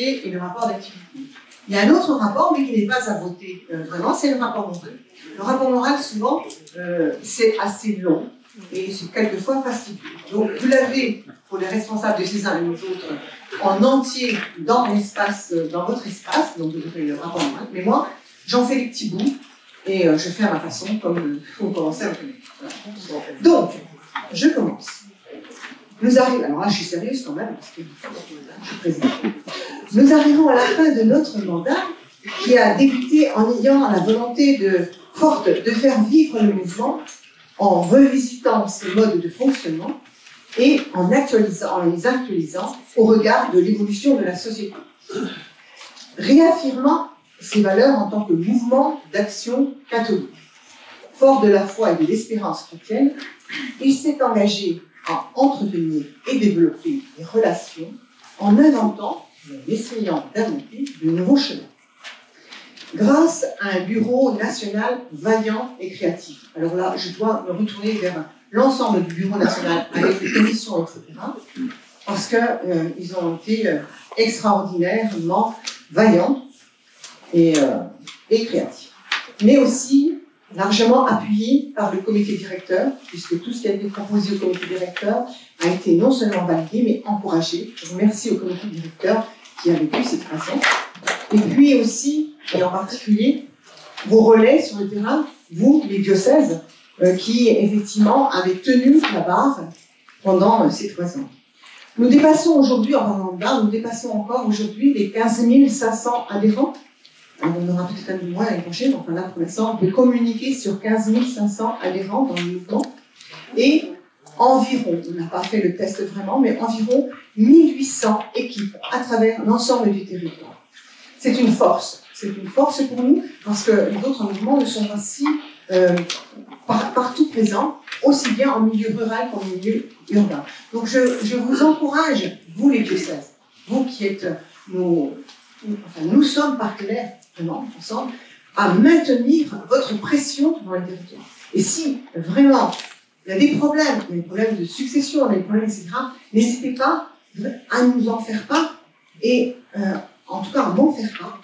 et le rapport d'activité. Il y a un autre rapport, mais qui n'est pas à voter vraiment, c'est le rapport moral. Le rapport moral, souvent, c'est assez long et c'est quelquefois fastidieux. Donc, vous l'avez, pour les responsables de ces uns et les autres, en entier dans l'espace, dans votre espace, donc vous avez le rapport moral. Mais moi, j'en fais des petits bouts et je fais à ma façon, comme vous commencez à me connaître. Voilà. Donc, je commence. Nous arrivons, alors là je suis sérieuse quand même, parce que je suis présidente. Nous arrivons à la fin de notre mandat, qui a débuté en ayant la volonté forte de faire vivre le mouvement, en revisitant ses modes de fonctionnement et en les actualisant au regard de l'évolution de la société. Réaffirmant ses valeurs en tant que mouvement d'action catholique. Fort de la foi et de l'espérance chrétienne, il s'est engagé à entretenir et développer les relations en inventant, en essayant d'inventer de nouveaux chemins. Grâce à un bureau national vaillant et créatif. Alors là, je dois me retourner vers l'ensemble du bureau national avec les commissions, etc. Parce qu'ils ont été extraordinairement vaillants et créatifs. Mais aussi largement appuyé par le comité directeur, puisque tout ce qui a été proposé au comité directeur a été non seulement validé, mais encouragé. Je remercie au comité directeur qui a vécu cette façon. Et puis aussi, et en particulier, vos relais sur le terrain, vous, les diocèses, qui effectivement avez tenu la barre pendant ces 3 ans. Nous dépassons aujourd'hui, en parlant de barre, nous dépassons encore aujourd'hui les 15 500 adhérents. On aura peut-être un peu moins l'année prochaine, enfin là pour l'instant, on peut communiquer sur 15 500 adhérents dans le mouvement. Et environ, on n'a pas fait le test vraiment, mais environ 1800 équipes à travers l'ensemble du territoire. C'est une force pour nous, parce que les autres mouvements ne sont pas si partout présents, aussi bien en milieu rural qu'en milieu urbain. Donc je vous encourage, vous les diocèses, vous qui êtes nous sommes partenaires, vraiment, ensemble, à maintenir votre pression dans les territoires. Et si, vraiment, il y a des problèmes de succession, des problèmes, etc., n'hésitez pas à nous en faire part, et en tout cas à m'en faire part,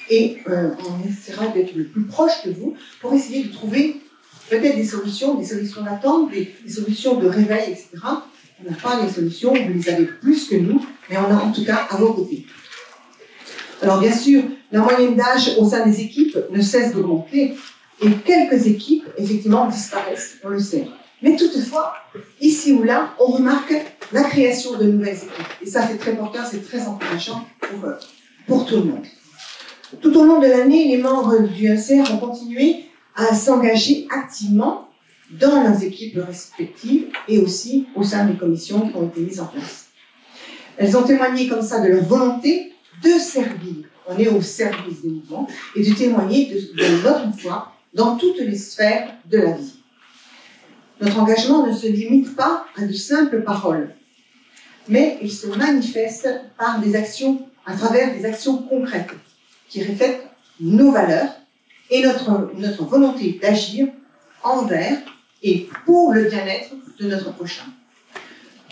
et on essaiera d'être le plus proche de vous pour essayer de trouver peut-être des solutions d'attente, des solutions de réveil, etc. On n'a pas les solutions, vous les avez plus que nous, mais on a en tout cas à vos côtés. Alors bien sûr, la moyenne d'âge au sein des équipes ne cesse d'augmenter et quelques équipes, effectivement, disparaissent, on le sait. Mais toutefois, ici ou là, on remarque la création de nouvelles équipes. Et ça, c'est très porteur, c'est très encourageant pour tout le monde. Tout au long de l'année, les membres du MCR ont continué à s'engager activement dans leurs équipes respectives et aussi au sein des commissions qui ont été mises en place. Elles ont témoigné comme ça de leur volonté de servir, on est au service des mouvements, et de témoigner de notre foi dans toutes les sphères de la vie. Notre engagement ne se limite pas à de simples paroles, mais il se manifeste par des actions, à travers des actions concrètes, qui reflètent nos valeurs et notre volonté d'agir envers et pour le bien-être de notre prochain.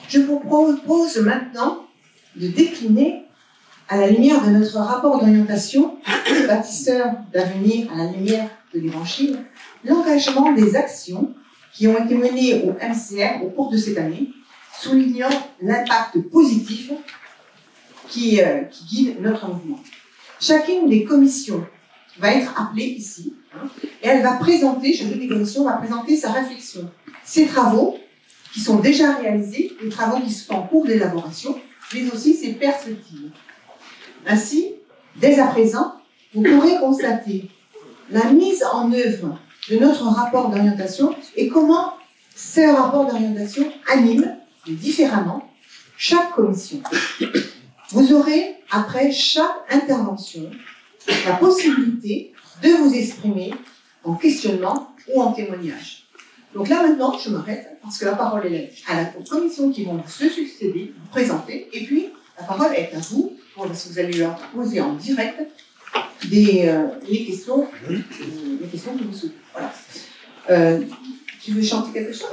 Je vous propose maintenant de décliner à la lumière de notre rapport d'orientation, bâtisseur d'avenir à la lumière de l'Évangile, l'engagement des actions qui ont été menées au MCR au cours de cette année, soulignant l'impact positif qui guide notre mouvement. Chacune des commissions va être appelée ici, et elle va présenter, chacune des commissions va présenter sa réflexion, ses travaux qui sont déjà réalisés, les travaux qui sont en cours d'élaboration, mais aussi ses perspectives. Ainsi, dès à présent, vous pourrez constater la mise en œuvre de notre rapport d'orientation et comment ce rapport d'orientation anime différemment chaque commission. Vous aurez, après chaque intervention, la possibilité de vous exprimer en questionnement ou en témoignage. Donc là maintenant, je m'arrête parce que la parole est aux commissions qui vont se succéder, vous présenter, et puis la parole est à vous, parce que vous allez leur poser en direct les questions que vous souhaitez. Voilà. Tu veux chanter quelque chose ?